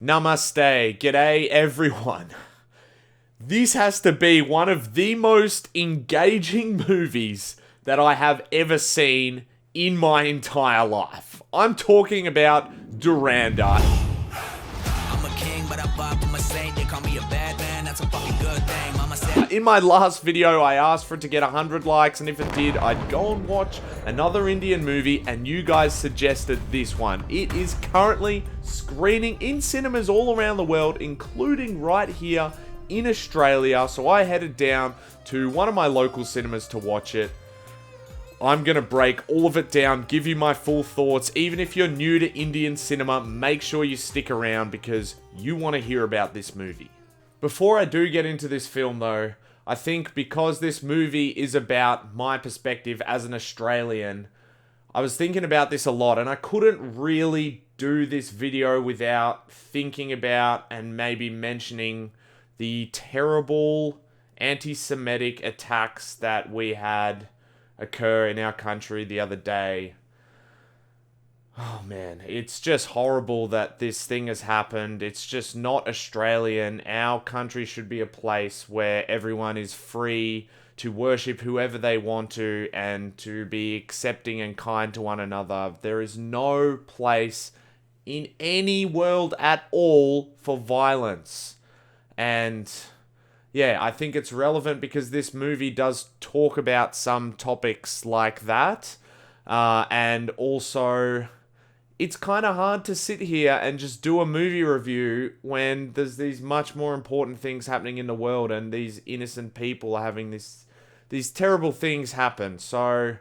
Namaste, g'day everyone. This has to be one of the most engaging movies that I have ever seen in my entire life. I'm talking about Dhurandhar. I'm a king, but I vibe with my saint. They call me a bad man, that's a fucking good thing. Mama said. In my last video, I asked for it to get 100 likes, and if it did, I'd go and watch another Indian movie, and you guys suggested this one. It is currently screening in cinemas all around the world, including right here in Australia, so I headed down to one of my local cinemas to watch it. I'm going to break all of it down, give you my full thoughts. Even if you're new to Indian cinema, make sure you stick around because you want to hear about this movie. Before I do get into this film though, I think because this movie is about my perspective as an Australian, I was thinking about this a lot and I couldn't really do this video without thinking about and maybe mentioning the terrible anti-Semitic attacks that we had occur in our country the other day. Oh man, it's just horrible that this thing has happened. It's just not Australian. Our country should be a place where everyone is free to worship whoever they want to and to be accepting and kind to one another. There is no place in any world at all for violence. And yeah, I think it's relevant because this movie does talk about some topics like that. And also, it's kind of hard to sit here and just do a movie review when there's these much more important things happening in the world and these innocent people are having these terrible things happen. So,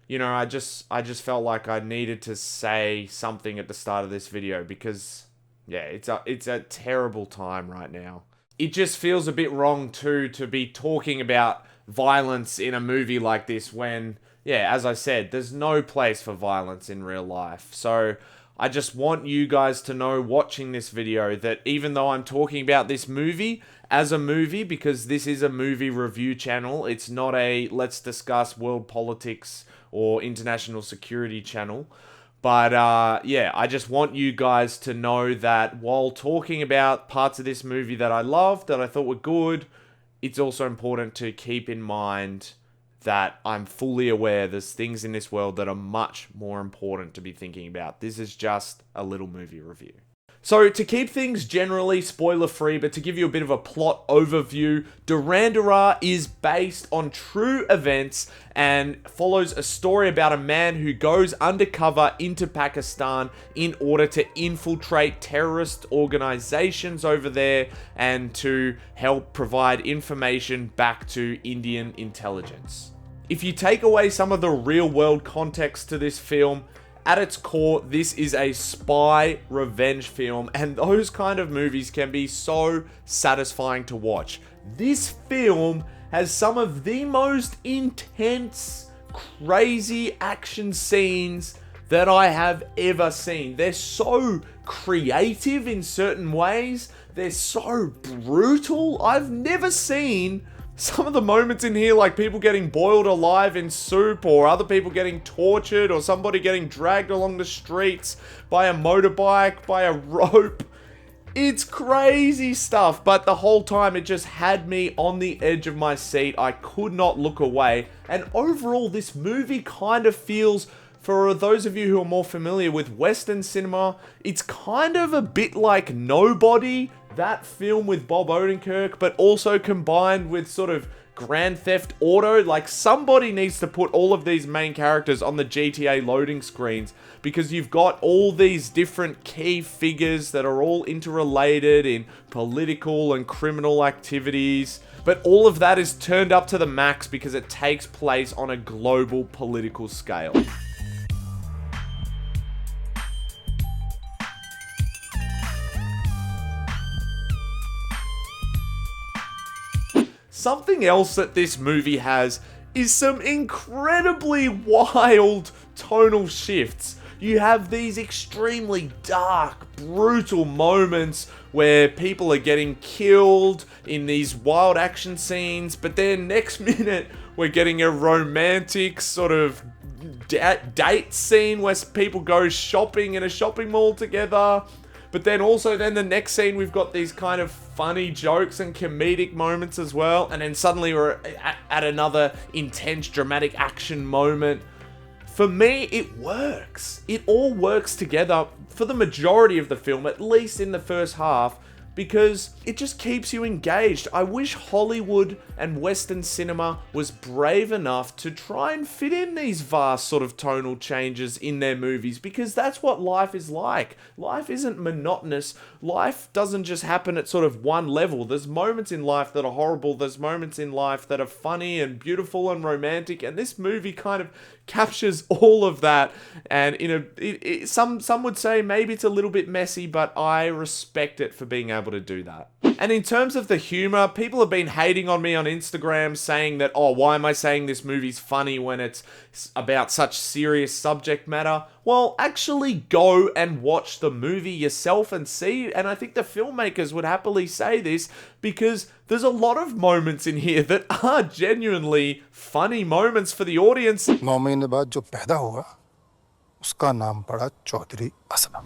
you know, I just felt like I needed to say something at the start of this video because, yeah, it's a terrible time right now. It just feels a bit wrong too to be talking about violence in a movie like this when, yeah, as I said, there's no place for violence in real life. So I just want you guys to know watching this video that even though I'm talking about this movie as a movie, because this is a movie review channel, it's not a let's discuss world politics or international security channel. But yeah, I just want you guys to know that while talking about parts of this movie that I loved, that I thought were good, it's also important to keep in mind that I'm fully aware there's things in this world that are much more important to be thinking about. This is just a little movie review. So to keep things generally spoiler-free, but to give you a bit of a plot overview, Dhurandhar is based on true events and follows a story about a man who goes undercover into Pakistan in order to infiltrate terrorist organizations over there and to help provide information back to Indian intelligence. If you take away some of the real-world context to this film, at its core, this is a spy revenge film, and those kind of movies can be so satisfying to watch. This film has some of the most intense, crazy action scenes that I have ever seen. They're so creative in certain ways. They're so brutal. I've never seen some of the moments in here, like people getting boiled alive in soup, or other people getting tortured, or somebody getting dragged along the streets by a motorbike, by a rope. It's crazy stuff, but the whole time it just had me on the edge of my seat. I could not look away, and overall this movie kind of feels, for those of you who are more familiar with Western cinema, it's kind of a bit like Nobody, that film with Bob Odenkirk, but also combined with sort of Grand Theft Auto. Like, somebody needs to put all of these main characters on the GTA loading screens because you've got all these different key figures that are all interrelated in political and criminal activities. But all of that is turned up to the max because it takes place on a global political scale. Something else that this movie has is some incredibly wild tonal shifts. You have these extremely dark, brutal moments where people are getting killed in these wild action scenes, but then next minute we're getting a romantic sort of date scene where people go shopping in a shopping mall together. But then also then the next scene, we've got these kind of funny jokes and comedic moments as well. And then suddenly we're at another intense dramatic action moment. For me, it works. It all works together for the majority of the film, at least in the first half, because it just keeps you engaged. I wish Hollywood and Western cinema was brave enough to try and fit in these vast sort of tonal changes in their movies, because that's what life is like. Life isn't monotonous. Life doesn't just happen at sort of one level. There's moments in life that are horrible. There's moments in life that are funny and beautiful and romantic, and this movie kind of captures all of that. And some would say maybe it's a little bit messy, but I respect it for being able to do that. And in terms of the humor, people have been hating on me on Instagram saying that, oh, why am I saying this movie's funny when it's about such serious subject matter? Well, actually go and watch the movie yourself and see. And I think the filmmakers would happily say this, because there's a lot of moments in here that are genuinely funny moments for the audience. 9 महीने बाद जो पैदा हुआ उसका नाम पड़ा Chaudhary Aslam.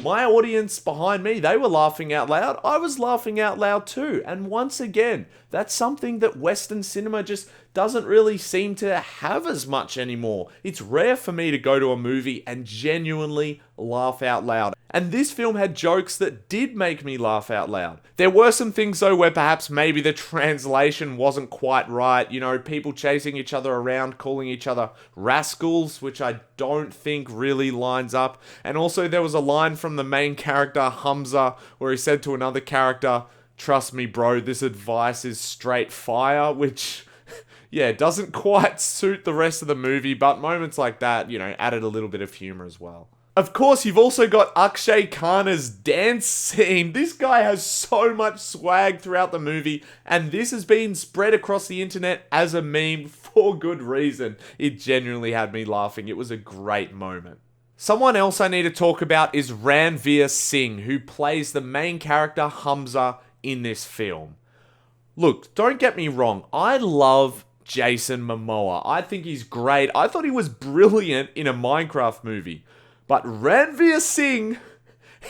My audience behind me, they were laughing out loud. I was laughing out loud too. And once again, that's something that Western cinema just doesn't really seem to have as much anymore. It's rare for me to go to a movie and genuinely laugh out loud. And this film had jokes that did make me laugh out loud. There were some things though where perhaps maybe the translation wasn't quite right. You know, people chasing each other around, calling each other rascals, which I don't think really lines up. And also there was a line from the main character, Hamza, where he said to another character, "Trust me, bro, this advice is straight fire," which, yeah, doesn't quite suit the rest of the movie, but moments like that, you know, added a little bit of humor as well. Of course, you've also got Akshaye Khanna's dance scene. This guy has so much swag throughout the movie, and this has been spread across the internet as a meme for good reason. It genuinely had me laughing. It was a great moment. Someone else I need to talk about is Ranveer Singh, who plays the main character Hamza in this film. Look, don't get me wrong, I love Jason Momoa. I think he's great. I thought he was brilliant in a Minecraft movie. But Ranveer Singh,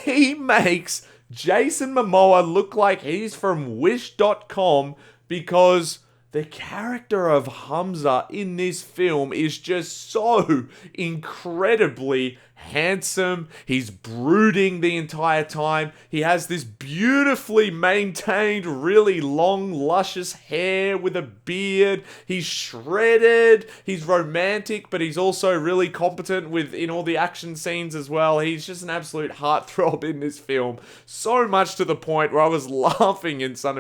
he makes Jason Momoa look like he's from Wish.com, because the character of Hamza in this film is just so incredibly handsome. He's brooding the entire time. He has this beautifully maintained, really long, luscious hair with a beard. He's shredded. He's romantic, but he's also really competent in all the action scenes as well. He's just an absolute heartthrob in this film. So much to the point where I was laughing in some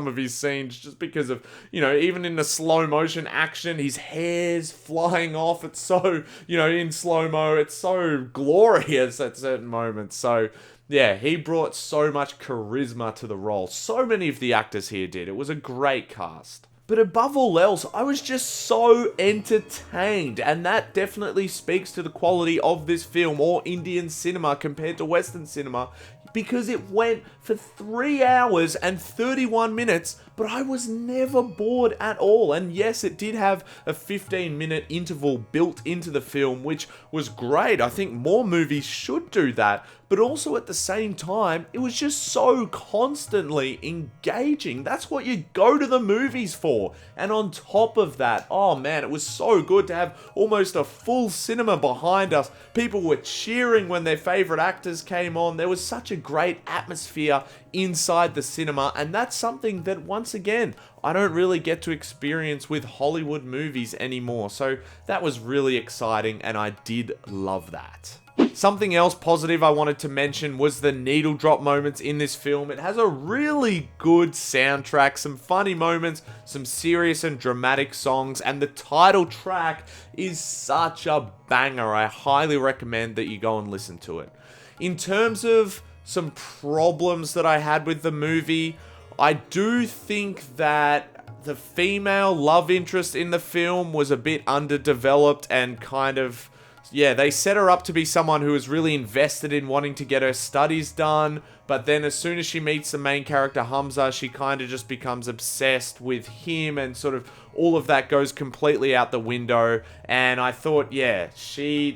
of his scenes, just because of, you know, even in the slow motion action, his hair's flying off. It's so, you know, in slow-mo, it's so glorious at certain moments. So yeah, he brought so much charisma to the role. So many of the actors here did. It was a great cast. But above all else, I was just so entertained, and that definitely speaks to the quality of this film, or Indian cinema compared to Western cinema, because it went for 3 hours and 31 minutes, but I was never bored at all. And yes, it did have a 15-minute interval built into the film, which was great. I think more movies should do that. But also at the same time, it was just so constantly engaging. That's what you go to the movies for. And on top of that, oh man, it was so good to have almost a full cinema behind us. People were cheering when their favorite actors came on. There was such a great atmosphere inside the cinema, and that's something that, once again, I don't really get to experience with Hollywood movies anymore. So that was really exciting, and I did love that. Something else positive I wanted to mention was the needle drop moments in this film. It has a really good soundtrack, some funny moments, some serious and dramatic songs, and the title track is such a banger. I highly recommend that you go and listen to it. In terms of some problems that I had with the movie, I do think that the female love interest in the film was a bit underdeveloped and kind of yeah, they set her up to be someone who is really invested in wanting to get her studies done, but then as soon as she meets the main character, Hamza, she kind of just becomes obsessed with him, and sort of all of that goes completely out the window. And I thought, yeah,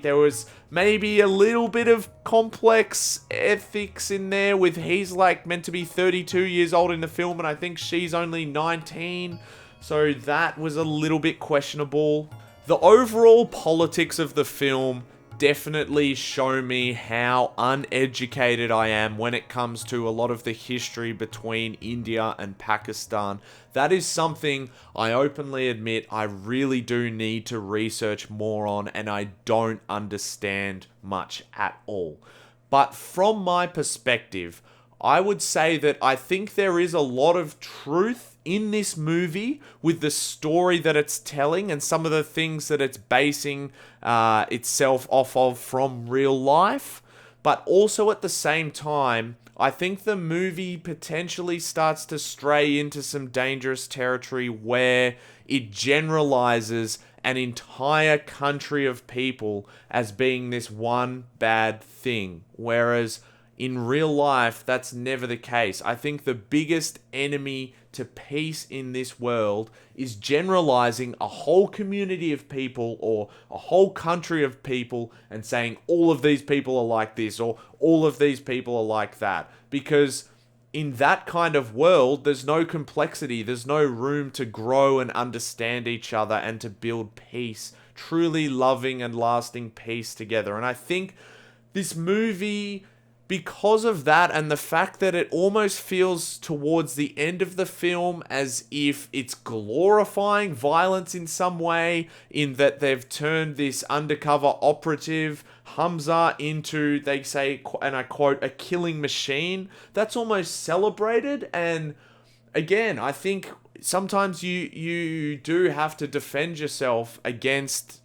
there was maybe a little bit of complex ethics in there with he's like meant to be 32 years old in the film, and I think she's only 19. So that was a little bit questionable. The overall politics of the film definitely show me how uneducated I am when it comes to a lot of the history between India and Pakistan. That is something I openly admit I really do need to research more on, and I don't understand much at all. But from my perspective, I would say that I think there is a lot of truth in this movie with the story that it's telling and some of the things that it's basing itself off of from real life. But also at the same time, I think the movie potentially starts to stray into some dangerous territory where it generalizes an entire country of people as being this one bad thing. Whereas in real life, that's never the case. I think the biggest enemy to peace in this world is generalizing a whole community of people or a whole country of people and saying all of these people are like this or all of these people are like that. Because in that kind of world, there's no complexity. There's no room to grow and understand each other and to build peace, truly loving and lasting peace together. And I think this movie, because of that and the fact that it almost feels towards the end of the film as if it's glorifying violence in some way, in that they've turned this undercover operative Hamza into, they say, and I quote, a killing machine, that's almost celebrated. And again, I think sometimes you do have to defend yourself against,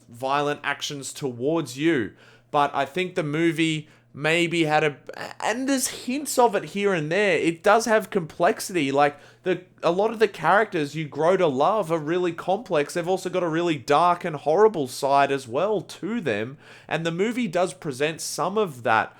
violent actions towards you. But I think the movie maybe had and there's hints of it here and there. It does have complexity. Like a lot of the characters you grow to love are really complex. They've also got a really dark and horrible side as well to them. And the movie does present some of that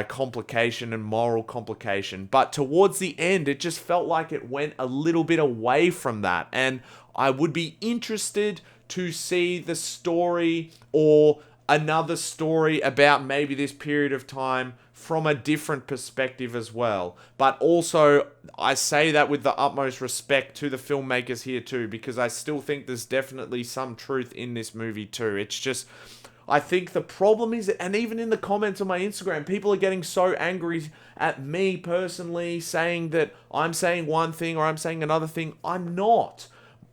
complication and moral complication. But towards the end, it just felt like it went a little bit away from that. And I would be interested to see the story or another story about maybe this period of time from a different perspective as well. But also, I say that with the utmost respect to the filmmakers here too, because I still think there's definitely some truth in this movie too. It's just, I think the problem is, and even in the comments on my Instagram, people are getting so angry at me personally, saying that I'm saying one thing or I'm saying another thing. I'm not.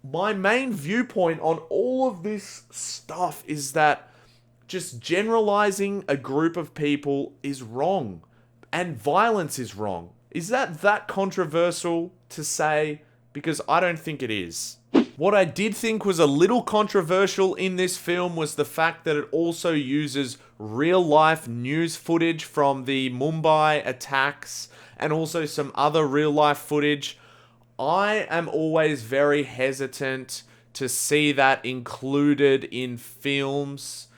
My main viewpoint on all of this stuff is that just generalizing a group of people is wrong, and violence is wrong. Is that controversial to say? Because I don't think it is. What I did think was a little controversial in this film was the fact that it also uses real-life news footage from the Mumbai attacks and also some other real-life footage. I am always very hesitant to see that included in films.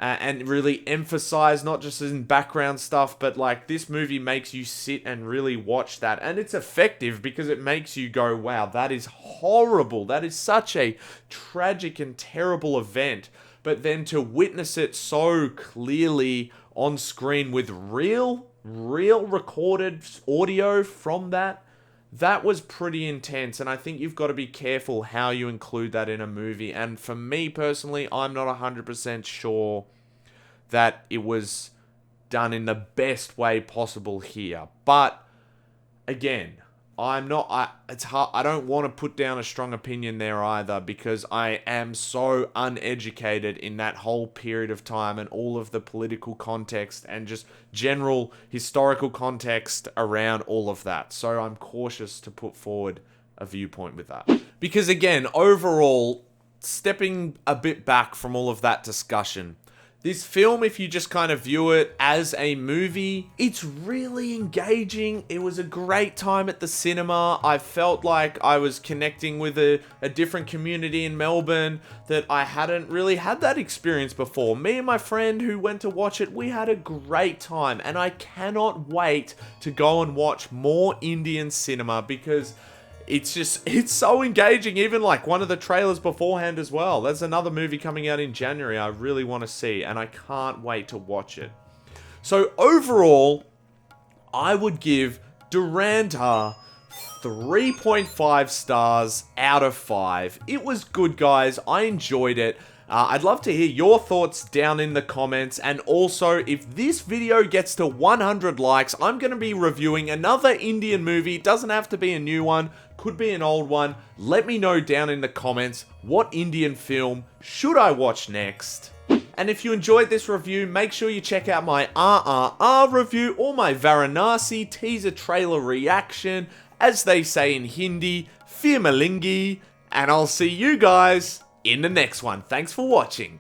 And really emphasize, not just in background stuff, but like this movie makes you sit and really watch that. And it's effective because it makes you go, wow, that is horrible. That is such a tragic and terrible event. But then to witness it so clearly on screen with real recorded audio from that was pretty intense. And I think you've got to be careful how you include that in a movie. And for me personally, I'm not 100% sure that it was done in the best way possible here. But again, it's hard. I don't want to put down a strong opinion there either, because I am so uneducated in that whole period of time and all of the political context and just general historical context around all of that. So I'm cautious to put forward a viewpoint with that. Because again, overall, stepping a bit back from all of that discussion, This film, if you just kind of view it as a movie, it's really engaging. It was a great time at the cinema. I felt like I was connecting with a different community in Melbourne that I hadn't really had that experience before. Me and my friend who went to watch it, we had a great time, and I cannot wait to go and watch more Indian cinema because it's so engaging. Even like one of the trailers beforehand as well. There's another movie coming out in January I really want to see, and I can't wait to watch it. So overall, I would give Dhurandhar 3.5 stars out of 5. It was good, guys. I enjoyed it. I'd love to hear your thoughts down in the comments, and also if this video gets to 100 likes, I'm going to be reviewing another Indian movie. It doesn't have to be a new one, could be an old one. Let me know down in the comments, what Indian film should I watch next? And if you enjoyed this review, make sure you check out my RRR review or my Varanasi teaser trailer reaction, as they say in Hindi, Fir Milengi, and I'll see you guys in the next one. Thanks for watching.